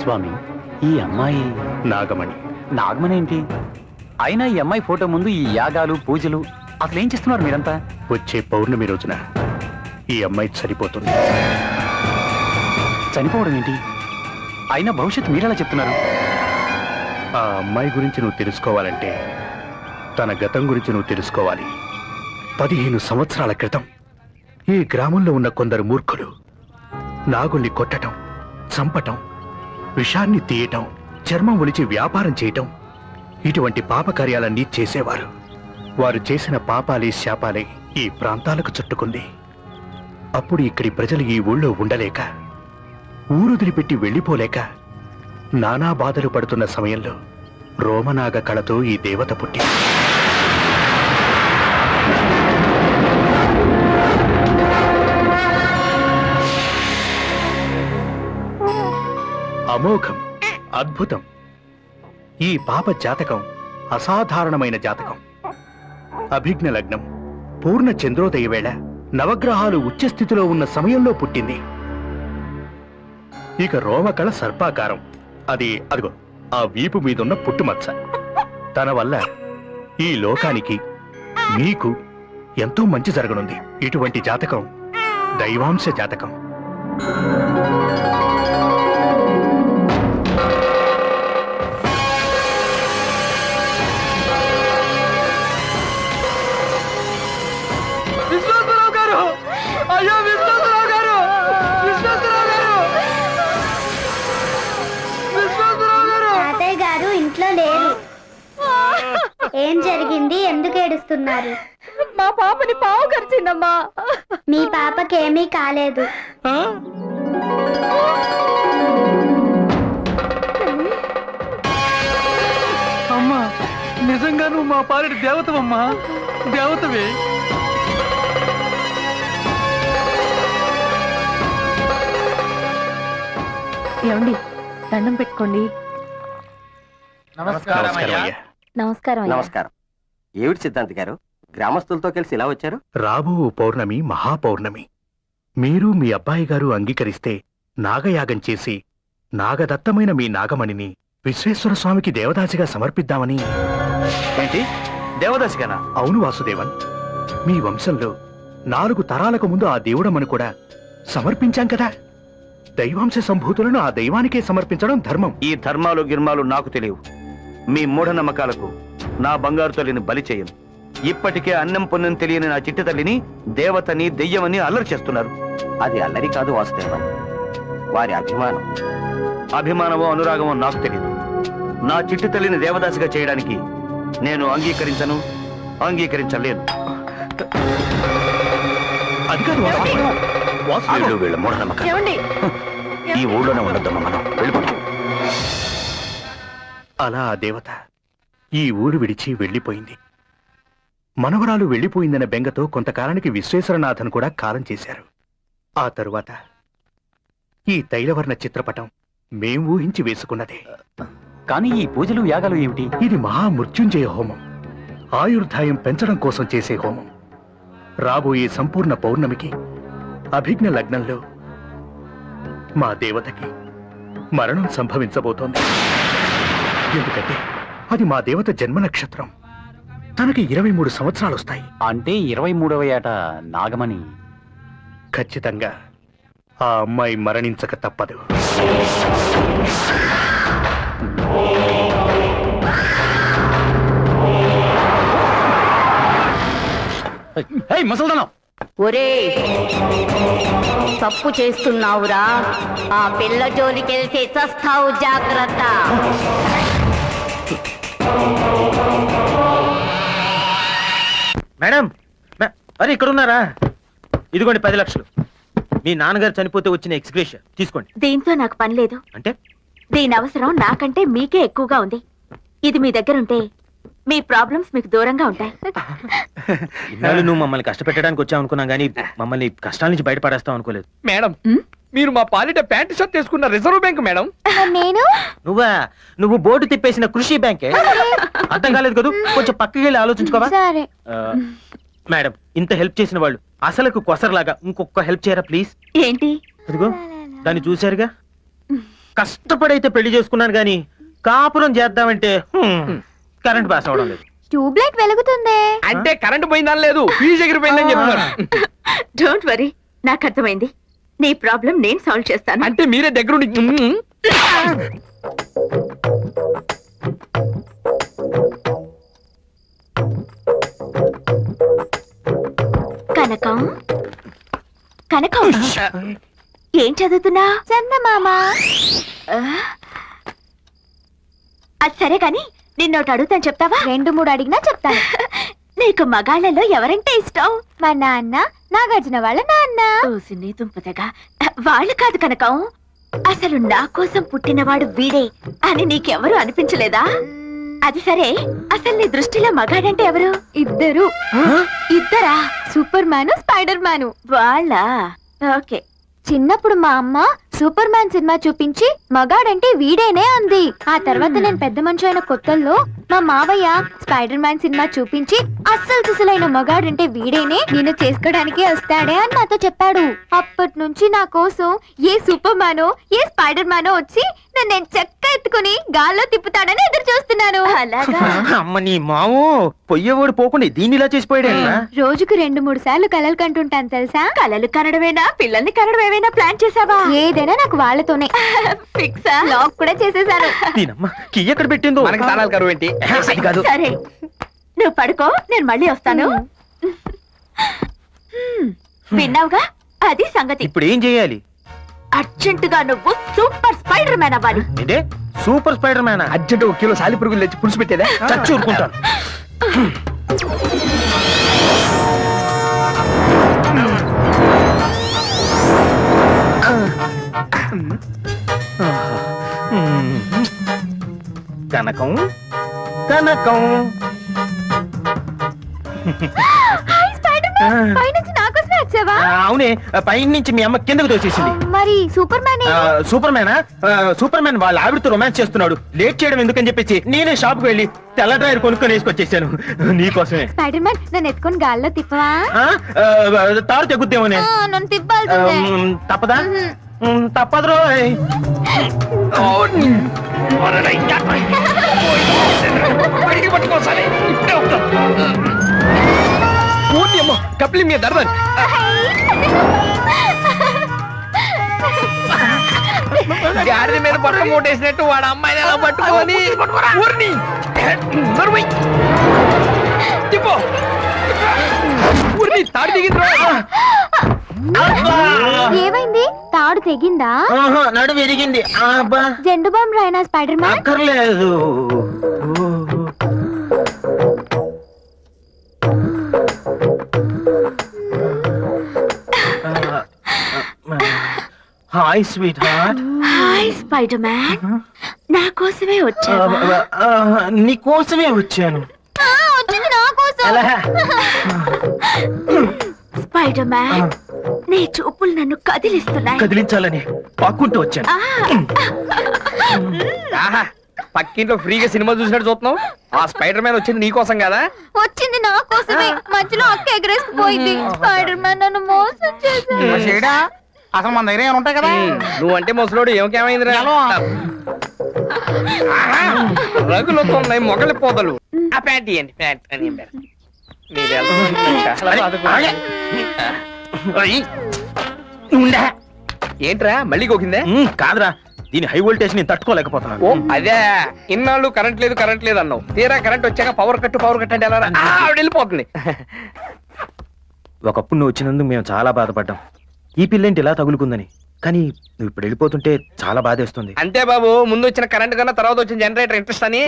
స్వామి, ఈ అమ్మాయి నాగమణి. నాగమణి ఏంటి? అయినా ఈ అమ్మాయి ఫోటో ముందు ఈ యాగాలు పూజలు అసలు ఏం చేస్తున్నారు మీరంతా? వచ్చే పౌర్ణమి రోజున ఈ అమ్మాయి చనిపోతుంది. చనిపోవడం ఏంటి? అయినా భవిష్యత్తు మీరెలా చెప్తున్నారు? ఆ అమ్మాయి గురించి నువ్వు తెలుసుకోవాలంటే తన గతం గురించి నువ్వు తెలుసుకోవాలి. 15 సంవత్సరాల క్రితం ఈ గ్రామంలో ఉన్న కొందరు మూర్ఖులు నాగుల్ని కొట్టటం, చంపటం, విషాన్ని తీయటం, చర్మం ఒలిచి వ్యాపారం చేయటం, ఇటువంటి పాపకార్యాలన్నీ చేసేవారు. వారు చేసిన పాపాలే శాపాలే ఈ ప్రాంతాలకు చుట్టుకుంది. అప్పుడు ఇక్కడి ప్రజలు ఈ ఊళ్ళో ఉండలేక, ఊరుదిలిపెట్టి వెళ్ళిపోలేక నానా బాధలు పడుతున్న సమయంలో రోమనాగ కళతో ఈ దేవత పుట్టింది. అమోఘం, అద్భుతం. ఈ పాప జాతకం అసాధారణమైన జాతకం. అభిజ్ఞ లగ్నం, పూర్ణ చంద్రోదయ వేళ, నవగ్రహాలు ఉచ్చస్థితిలో ఉన్న సమయంలో పుట్టింది. ఇక రోమకళ సర్పాకారం. అదిగో ఆ వీపు మీదున్న పుట్టుమచ్చ. తన వల్ల ఈ లోకానికి, మీకు ఎంతో మంచి జరగనుంది. ఇటువంటి జాతకం దైవాంశ జాతకం. తాతయ్య గారు ఇంట్లో లేరు. ఏం జరిగింది? ఎందుకు ఏడుస్తున్నారు? మా పాపని పావు కరిచిందమ్మా. మీ పాపకేమీ కాలేదు. అమ్మా, నిజంగా నువ్వు మా పాలిటి దేవతవమ్మా, దేవతవే. ఏమండి, దండం పెట్టుకోండి. నమస్కారం అయ్యా. నమస్కారం. నమస్కారం. ఏమిటి సిద్ధాంతి గారు, గ్రామస్తులతో కలిసి ఇలా వచ్చారు? రాబో పౌర్ణమి మహాపౌర్ణమి. మీరు మీ అబ్బాయి గారు అంగీకరిస్తే నాగయాగం చేసి నాగదత్తమైన మీ నాగమణిని విశ్వేశ్వర స్వామికి దేవదాసిగా సమర్పిద్దామని. ఏంటి, దేవదాసిగానా? అవును వాసుదేవన్, మీ వంశంలో 4 తరాలకు ముందు ఆ దేవుడమని కూడా సమర్పించాం కదా. దైవాంశ సంభూతులను ఆ దైవానికే సమర్పించడం ధర్మం. ఈ ధర్మాలు గిర్మాలు నాకు తెలియవు. మీ మూఢనమ్మకాలకు నా బంగారు తల్లిని బలి చేయను. ఇప్పటికే అన్నం పుణ్యం తెలియని నా చిట్టి తల్లిని దేవతని, దెయ్యమని అల్లరి చేస్తున్నారు. అది అల్లరి కాదు వాసుదేవన్, వారి అభిమానం. అభిమానమో అనురాగమో నాకు తెలియదు. నా చిట్టి తల్లిని దేవదాసిగా చేయడానికి నేను అంగీకరించను, అంగీకరించలేను. అది కాదు వీళ్ళు వీళ్ళ మూఢనమ్మకాలు. ఈ ఊళ్ళోనే ఉండొద్దమ్మా, మనం వెళ్ళిపోతాం. అలా ఆ దేవత ఈ ఊరు విడిచి వెళ్ళిపోయింది. మనవరాలు వెళ్ళిపోయిందన్న బెంగతో కొంతకాలానికి విశ్వేశ్వరనాథన్ కూడా కాలం చేశారు. ఆ తరువాత ఈ తైలవర్ణ చిత్రపటం మేం ఊహించి వేసుకున్నదే. కానీ ఈ పూజలు యాగాలు ఏమిటి? ఇది మహామృత్యుంజయ హోమం, ఆయుర్దాయం పెంచడం కోసం చేసే హోమం. రాబోయే సంపూర్ణ పౌర్ణమికి అభిజ్ఞ లగ్నంలో మా దేవతకి మరణం సంభవించబోతోంది. ఎందుకంటే అది మా దేవత జన్మ నక్షత్రం. తనకి 23 సంవత్సరాలు వస్తాయి. అంటే 23వ ఏట నాగమణి. ఖచ్చితంగా ఆ అమ్మాయి మరణించక తప్పదు. ముసల్దానం, ఒరే, తప్పు చేస్తున్నావురా. ఆ పిల్ల జోలికెళ్తే చస్తావు, జాగ్రత్త. మేడం, అరే ఇక్కడ ఉన్నారా? ఇదిగోండి 10 లక్షలు. మీ నాన్నగారు చనిపోతే వచ్చిన ఎక్స్గ్రేషన్ తీసుకోండి. దీంతో నాకు పని లేదు. అంటే దీని అవసరం నాకంటే మీకే ఎక్కువగా ఉంది. ఇది మీ దగ్గర ఉంటే మీ ప్రాబ్లమ్స్ మీకు దూరంగా ఉంటాయి. ఇన్నాళ్ళు నువ్వు మమ్మల్ని కష్టపెట్టడానికి వచ్చావు అనుకున్నాం కానీ మమ్మల్ని కష్టాల నుంచి బయటపడేస్తావు అనుకోలేదు. మేడం మీరు మా పాలిట ప్యాంట్ షర్ట్ తీసుకున్న రిజర్వ్ బ్యాంక్ మేడం. నేను నువ్వు బోర్డు తిప్పేసిన కృషి బ్యాంకే. అర్థం కాలేదు కదా, కొంచెం పక్కకి వెళ్ళి ఆలోచించుకోవా. సరే. మేడం, ఇంత హెల్ప్ చేసిన వాళ్ళు అసలకు కొసరలాగా ఇంకొక హెల్ప్ చేయరా ప్లీజ్? ఏంటి? అదిగో దాన్ని చూశారుగా, కష్టపడైతే పెళ్లి చేసుకున్నాను గాని కాపురం చేద్దామంటే కరెంట్ పాస్ అవడం లేదు. ట్యూబ్ లైట్ వెలుగుతుందే. అంటే కరెంట్ పోయిందని లేదు, ఫీజు ఎగిరిపోయిందని చెప్తున్నారు. డోంట్ వరీ, నాకు అర్థమైంది. నీ ప్రాబ్లం నేను సాల్వ్ చేస్తాను. అంటే మీరే దగ్గరుండి కనకం, కనకం ఏం చదువుతున్నా? చందమామ. అది సరే గాని నిన్నోటి అడుగుతాను, చెప్తావా? 2-3 అడిగినా చెప్తాను. నీకు మగాళ్ళలో ఎవరంటే ఇష్టం? మా నాన్న, నాగార్జున వాళ్ళ నాన్న. ఓసిని దుంపదగా, వాళ్ళు కాదు కనకం. అసలు నా కోసం పుట్టినవాడు వీడే అని నీకెవరు అనిపించలేదా? అది సరే, అసలు నీ దృష్టిలో మగాడంటే ఎవరు? ఇద్దరు. ఇద్దరా? Super man, spider man. వాళ్ళ ఓకే. చిన్నప్పుడు మా అమ్మ సూపర్ మ్యాన్ సినిమా చూపించి మగాడంటే వీడేనే అంది. ఆ తర్వాత నేను పెద్ద మనిషి అయిన కొత్తల్లో మా మావయ్య స్పైడర్ మ్యాన్ సినిమా చూపించి అస్సలు సిసలైన మగాడంటే వీడేనే, నేను చేసుకోవడానికి వస్తాడే అని నాతో చెప్పాడు. అప్పటి నుంచి నా కోసం ఏ సూపర్ మ్యానో ఏ స్పైడర్ మ్యానో వచ్చి నన్ను చెక్క ఎత్తుకుని గాల్లో తిప్పుతాడని ఎదురు చూస్తున్నాను. అలాగా? అమ్మ నీ మావు పొయ్యేవాడు పోకుండా దీన్ని ఇలా చేసిపోయాడు. రోజుకు 2-3 సార్లు కలలు కంటుంటాను తెలుసా. కలలు కనడమేనా, పిల్లల్ని కనడం ఏమైనా ప్లాన్ చేసావా? ఏదైనా నాకు వాళ్ళతోనే. ఫిక్సా? లాక్ కూడా చేసేసాను. దీనమ్మ కీ ఎక్కడ పెట్టిందో. మనకి తాళాలు కరువు ఏంటి? అది కాదు. సరే నువ్వు పడుకో, నేను మళ్ళీ వస్తాను. విన్నావుగా, అది సంగతి. ఇప్పుడు ఏం చేయాలి? అర్జెంటుగా నువ్వు సూపర్ స్పైడర్ మ్యాన్ అవ్వాలి. ఇదే super spider man. Urgent 1 kilo సాలి పురుగులు తెచ్చి పులుసు పెట్టేదా? చచ్చి ఊరుకుంటాను. కనకం, కనకం. హాయ్ స్పైడర్ మ్యాన్, పైనుంచి నా కోసమే వచ్చావా? అవునే, పై నుంచి మీ అమ్మ కిందకు తోసేసింది. మరి సూపర్ మ్యాన్ సూపర్ మ్యానా? సూపర్ మ్యాన్ వాళ్ళ ఆవిడతో రొమాన్స్ చేస్తున్నాడు. లేట్ చేయడం ఎందుకని చెప్పేసి నేనే షాప్ కు వెళ్ళి తెల్ల డ్రైవర్ కొనుక్కొని వేసుకొచ్చేసాను నీకోసమే. స్పైడర్ మ్యాన్ నన్ను ఎత్తుకొని గాల్లో తిప్పవా? తారు తెగుద్దేమోనే. నన్ను తిప్పాల్సిందే. తప్పదా? తప్పదు రోయ్. పట్టుకోసారి ఇప్పుడే వస్తా. కప్లి మీద దర్దాన్ని గాడి మీద పట్ట మూటేసినట్టు వాడు అమ్మాయిని ఎలా పట్టుకొని ఊరిని తిప్పో ఊరిని తాడు దిగింది. ఏమైంది? తాడు తెగిందా? నడు విరిగింది. జెండు బాంబు రాయనా స్పైడర్ మ్యాన్? అక్కర్లేదు. Hi sweetheart. Hi Spiderman, నా కోసమే వచ్చావా? నీ కోసమే వచ్చాను. వచ్చింది నా కోసం. స్పైడర్ మ్యాన్, నీ చూపులు నన్ను కదిలిస్తున్నాయి. కదిలించాలని పాక్కుంటూ వచ్చాను. ఆహా, పక్కింట్లో ఫ్రీగా సినిమా చూసినట్టు చూస్తున్నావు. ఆ స్పైడర్ మ్యాన్ వచ్చింది నీ కోసం కదా? వచ్చింది నా కోసమే. మధ్యలో అక్క ఎగరేసిపోయింది. స్పైడర్ మ్యాన్ నన్ను మోసం చేశాడు. అసలు మన దగ్గర ఏమైనా ఉంటాయి కదా. నువ్వంటే ముసలోడు ఏమకేమైంది? రగులు ఉన్నాయి మొగలి పోదలు. ఆ ప్యాంట్ ఇవ్వండి, ప్యాంట్ అని ఏంట్రా మళ్ళీ కోకిందే? కాదురా, దీని హై వోల్టేజ్ నేను తట్టుకోలేకపోతున్నాను. ఓ అదే, ఇన్నాళ్ళు కరెంట్ లేదు అన్నావు. తీరా కరెంట్ వచ్చాక పవర్ కట్ అంటే ఎలా ఆవిడ వెళ్ళిపోతుంది. ఒకప్పుడు నువ్వు వచ్చినందుకు మేము చాలా బాధపడ్డాం. ఈ పిల్లేంటి ఇలా తగులుకుందని. కానీ నువ్వు ఇప్పుడు వెళ్ళిపోతుంటే చాలా బాధేస్తుంది. అంతే బాబు, ముందు వచ్చిన కరెంట్ కన్నా తర్వాత వచ్చిన జనరేటర్ ఇంట్రెస్ట్ అని.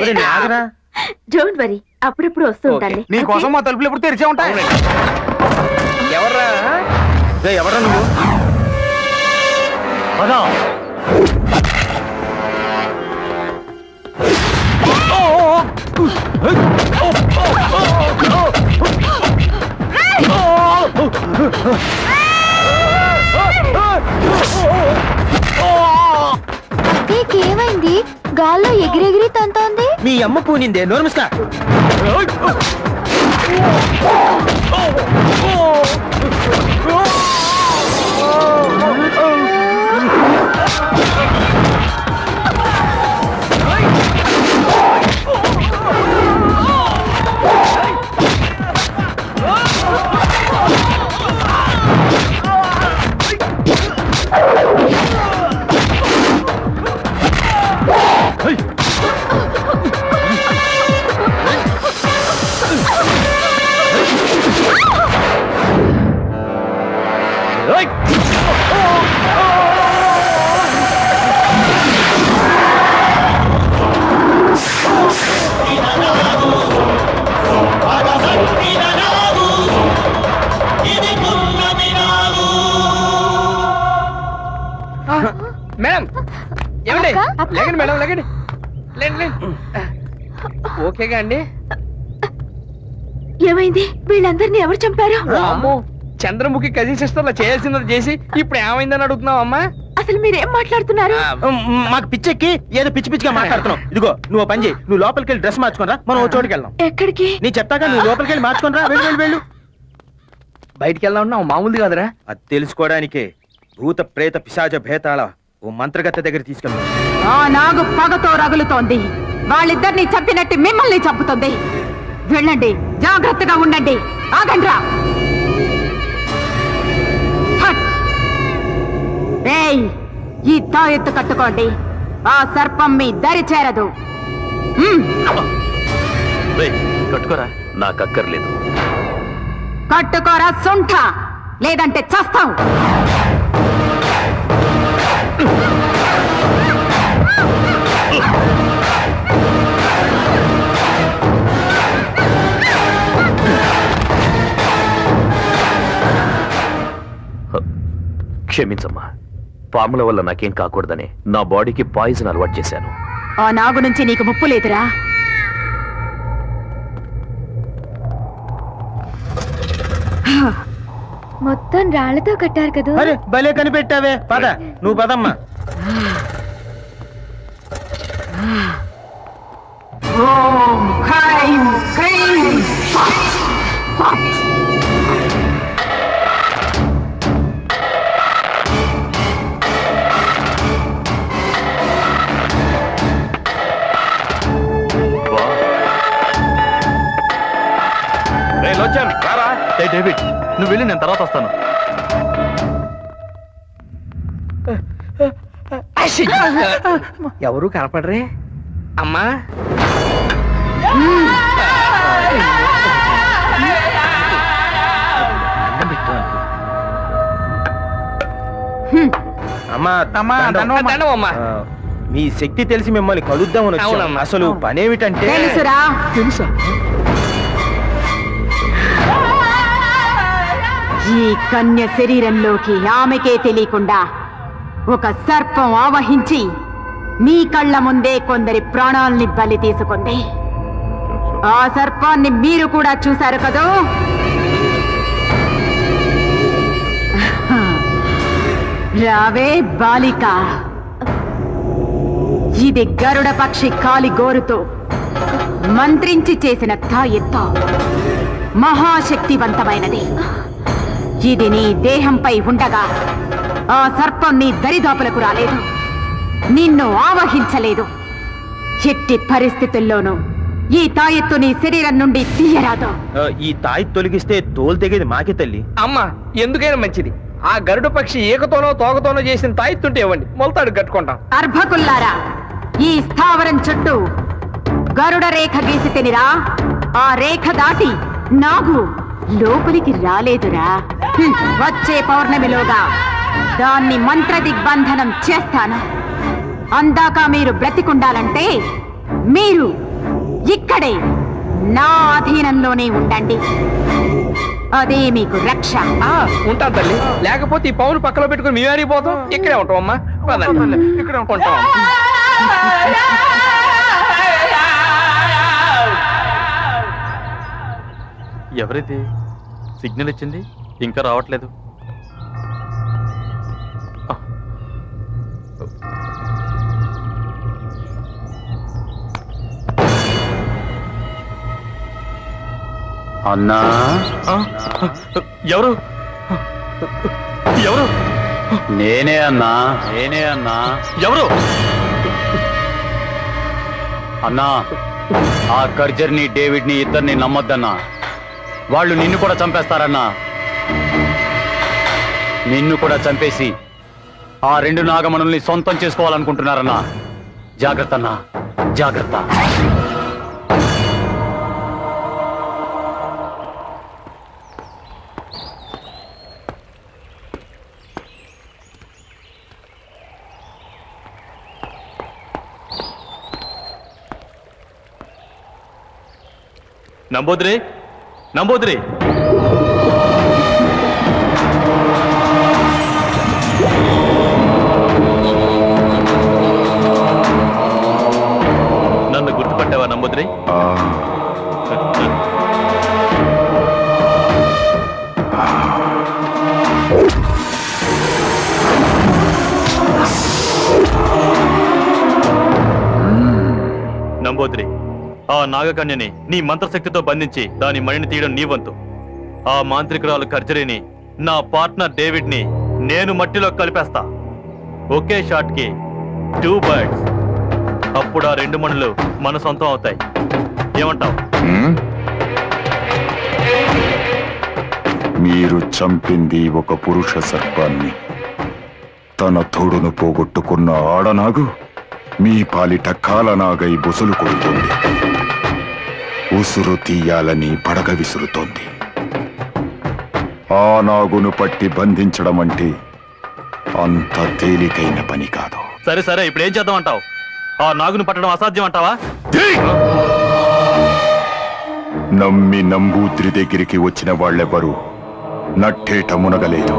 డోంట్ వరీ, అప్పుడప్పుడు వస్తూ ఉంటాను. నీ కోసం మా తలుపులు ఎప్పుడు తెరిచే ఉంటాయి. ఎవర్రా? ఎవరా నువ్వు? పద. నీకేమైంది? గాల్లో ఎగిరెగిరి తంతోంది. మీ అమ్మ పూనిందే నోర్మిస్తా. మేడం ఏమండి అక్క, అక్క. లేకండి మేడం లేకండి లేండి ఓకేగా అండి. ఏమైంది? వీళ్ళందరినీ ఎవరు చంపారు? అమ్మో చంద్రముఖి కజిన్ సిస్టర్లా చేయాల్సిందో చేసి ఇప్పుడు ఏమైందని అడుగుతున్నావు అమ్మా? అసలు మీరేం మాట్లాడుతున్నారు? మాకు పిచ్చెక్కి ఏదో పిచ్చి పిచ్చిగా మాట్లాడుతున్నావు. ఇదిగో నువ్వు పని చేయి, నువ్వు లోపలికి వెళ్ళి డ్రెస్ మార్చుకోనరా, మనం ఓ చోటుకి వెళ్దాం. ఎక్కడికి? నీ చెప్తాగా, నువ్వు లోపలికి వెళ్ళి మార్చుకోనరా. వెళ్ళు వెళ్ళు వెళ్ళు. బయటికి వెళ్దాం ఉన్నావు మామూలుది కాదురా. అది తెలుసుకోవడానికే భూత ప్రేత పిశాచ భేతాళ ఓ మంత్రగత్తె దగ్గర తీసుకెళ్తాం. ఆ నాగు పగతో రగులుతోంది. వాళ్ళిద్దరిని చంపినట్టు మిమ్మల్ని చంపుతుంది. వెళ్ళండి, జాగ్రత్తగా ఉండండి. ఆగండ్రా. హట్. ఏయ్, ఈ తాయెత్తు కట్టుకోండి. ఆ సర్పం మీ దరి చేరదు. కట్టుకోరా, నాకు అక్కర్లేదు. కట్టుకోరా సొంఠ, లేదంటే చస్తాం. క్షమించమ్మా, పాముల వల్ల నాకేం కాకూడదని నా బాడీకి పాయిజన్ అలవాటు చేశాను. ఆ నాగు నుంచి నీకు ముప్పు లేదురా. మొత్తం రాళ్లతో కట్టారు కదా. అరే భలే కనిపెట్టావే. పద, నువ్వు పదమ్మా. ఓం హ్రైం హ్రీం ఫట్ ఫట్. డేవిడ్, నువ్వు వెళ్ళి నేను తర్వాత వస్తాను. ఎవరు కనపడరే అమ్మా? అమ్మా దండం. దండం అమ్మా. ఆ, మీ శక్తి తెలిసి మిమ్మల్ని కలుద్దామని వచ్చాం. అవునమ్మా. అసలు పనేమిటంటే తెలుసురా. తెలుసా? ఈ కన్య శరీరంలోకి ఆమెకే తెలియకుండా ఒక సర్పం ఆవహించి మీ కళ్ళ ముందే కొందరి ప్రాణాల్ని బలి తీసుకుంది. ఆ సర్పాన్ని మీరు కూడా చూశారు కదూ. రావే బాలిక. ఇది గరుడ పక్షి కాలి గోరుతో మంత్రించి చేసిన తాయెత్తు. మహాశక్తివంతమైనది. ఇది నీ దేహంపై ఉండగా ఆ సర్పం నీ దరిదాపులకు రాలేదు, నిన్ను ఆవహించలేదు. ఎట్టి పరిస్థితుల్లోనూ ఈ తాయెత్తు నీ శరీరం నుండి తీయరాదు. ఈ తాయి తొలగిస్తే తోలు తెగేది మాకే తల్లి. అమ్మా ఎందుకైనా మంచిది ఆ గరుడ పక్షి ఏకతోనో తోకతోనో చేసిన తాయిత్తుంటే ఇవ్వండి, మొలతాడు కట్టుకుంటాం. అర్భకుల్లారా, ఈ స్థావరం చుట్టూ గరుడ రేఖ గీసి తినిరా. ఆ రేఖ దాటి నాగు లోపలికి రాలేదురా. వచ్చే పౌర్ణమిలోగా దాన్ని మంత్ర దిగ్బంధనం చేస్తాను. అందాక మీరు బ్రతికుండాలంటే మీరు ఇక్కడే నా అధీనంలోనే ఉండండి. అదే మీకు రక్ష. ఉంటాను తల్లి, లేకపోతే ఈ పౌలు పక్కలో పెట్టుకుని మేము అడిగిపోతాం. ఇక్కడే ఉంటాం అమ్మా, ఇక్కడే ఉంటాం. ఎవరిది సిగ్నల్ ఇచ్చింది ఇంకా రావట్లేదు? అన్నా ఎవరు ఎవరు? నేనే అన్నా ఎవరు? అన్నా ఆ కర్జర్ని డేవిడ్ని ఇద్దరిని నమ్మొద్దన్నా. వాళ్ళు నిన్ను కూడా చంపేస్తారన్నా. నిన్ను కూడా చంపేసి ఆ 2 నాగమణుల్ని సొంతం చేసుకోవాలనుకుంటున్నారన్నా. జాగ్రత్త అన్నా, జాగ్రత్త. నంబూద్రి, నంబూద్రి, నన్ను గుర్తుపట్టావా నంబూద్రి? నంబూద్రి, ఆ నాగకన్యని నీ మంత్రశక్తితో బంధించి దాని మణిని తీయడం నీ వంతు. ఆ మాంత్రికురాలు కర్జరీని, నా పార్ట్నర్ డేవిడ్ ని నేను మట్టిలో కలిపేస్తా. ఒకే షాట్ కి 2 బర్డ్స్. అప్పుడు ఆ 2 మణులు మన సొంతం అవుతాయి. ఏమంటావు? మీరు చంపింది ఒక పురుష సర్పాన్ని. తన తోడును పోగొట్టుకున్న ఆడనాగు మీ పాలిట కాలనాగై బుసలు కొడుతుంది. ఉసురు తీయాలని పడగ విసురుతోంది. ఆ నాగును పట్టి బంధించడం అంటే అంత తేలికైన పని కాదు. సరే సరే, ఇప్పుడు ఏం చేద్దాం అంటావు? ఆ నాగును పట్టడం అసాధ్యం అంటావా? నమ్మి నంబూద్రి దగ్గరికి వచ్చిన వాళ్ళెవరూ నట్టేట మునగలేదు.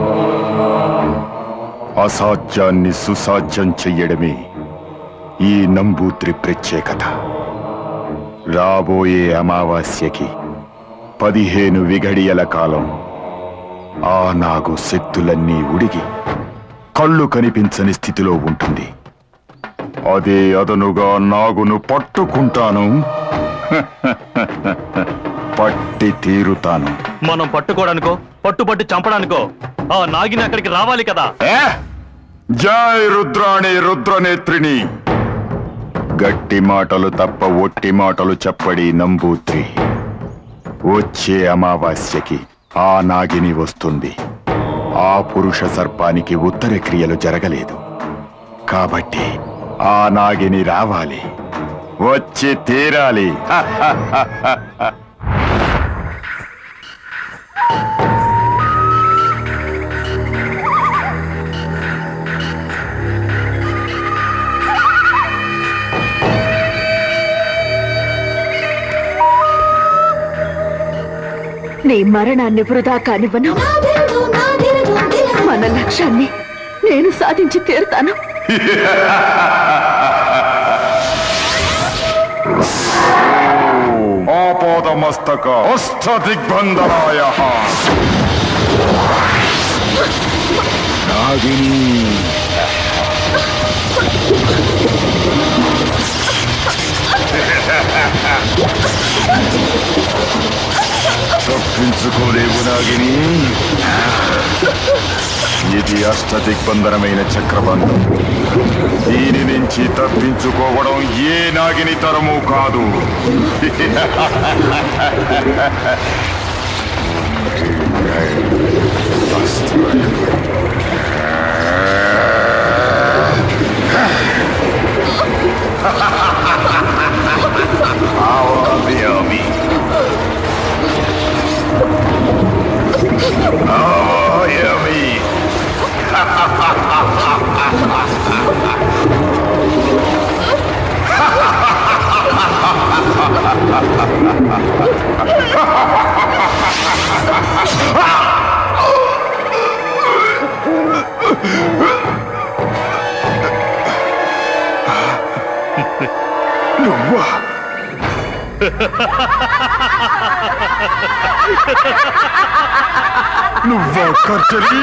అసాధ్యాన్ని సుసాధ్యం చెయ్యడమే ఈ నంబూద్రి ప్రత్యేకత. రాబోయే అమావాస్యకి 15 విఘడియల కాలం ఆ నాగు శక్తులన్నీ ఉడిగి కళ్ళు కనిపించని స్థితిలో ఉంటుంది. అదే అదనుగా నాగును పట్టుకుంటాను, పట్టి తీరుతాను. మనం పట్టుకోవడానికో పట్టుబట్టి చంపడానికో ఆ నాగిని అక్కడికి రావాలి కదా. జై రుద్రాణి రుద్రనేత్రిని. గట్టి మాటలు తప్ప ఒట్టి మాటలు చెప్పడి నంబూద్రి. వచ్చే అమావాస్యకి ఆ నాగిని వస్తుంది. ఆ పురుష సర్పానికి ఉత్తర క్రియలు జరగలేదు కాబట్టి ఆ నాగిని రావాలి, వచ్చి తీరాలి. నీ మరణాన్ని వృధా కానివ్వను. మన లక్ష్యాన్ని నేను సాధించి తీరుతాను. ఆపాదమస్తక అష్టదిగ్బంధనాయ నాగిని. తప్పించుకోలేవు నాగిని. ఇది అష్టదిగ్బంధనమైన చక్రబంధం. దీని నుంచి తప్పించుకోవడం ఏ నాగిని తరము కాదు. నువ్వా? నువ్వా కర్చరీ?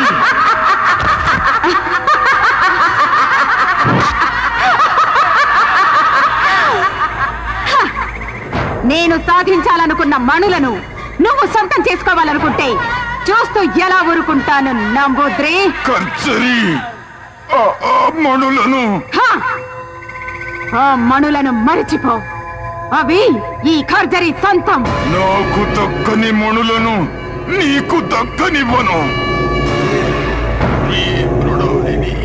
నేను సాధించాలనుకున్న మణులను నువ్వు సొంతం చేసుకోవాలనుకుంటే చూస్తూ ఎలా ఊరుకుంటాను నంబూద్రి? కర్చరీ, ఆ మణులను హా! ఆ మణులను మరిచిపో. అవి ఈ ఖర్జరీ సొంతం. నాకు దక్కని మణులను నీకు దక్కనివ్వను. ఈ మృణాలిని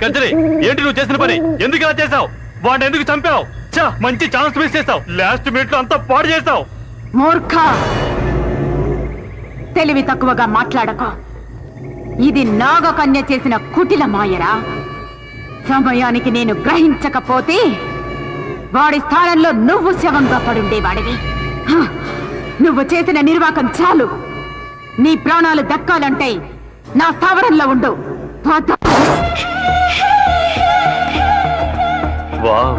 కంచరి, ఏంటి నువ్వు చేసిన పని? ఎందుకు ఇలా చేసావు? వాడిని ఎందుకు చంపావు? మంచి ఛాన్స్ మిస్ చేసావు. లాస్ట్ మినిట్ లో అంతా పాడు చేసావు. మూర్ఖ, తెలివి తక్కువగా మాట్లాడకో. ఇది నాగకన్య చేసిన కుటిల మాయరా. సమయానికి నేను గ్రహించకపోతే వాడి స్థానంలో నువ్వు శవంగా పడుండేవాడివి. హ! నువ్వు చేసిన నిర్వాకం చాలు. నీ ప్రాణాలు దక్కాలంటే నా స్థావరంలో ఉండు. వావ్,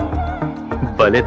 భలే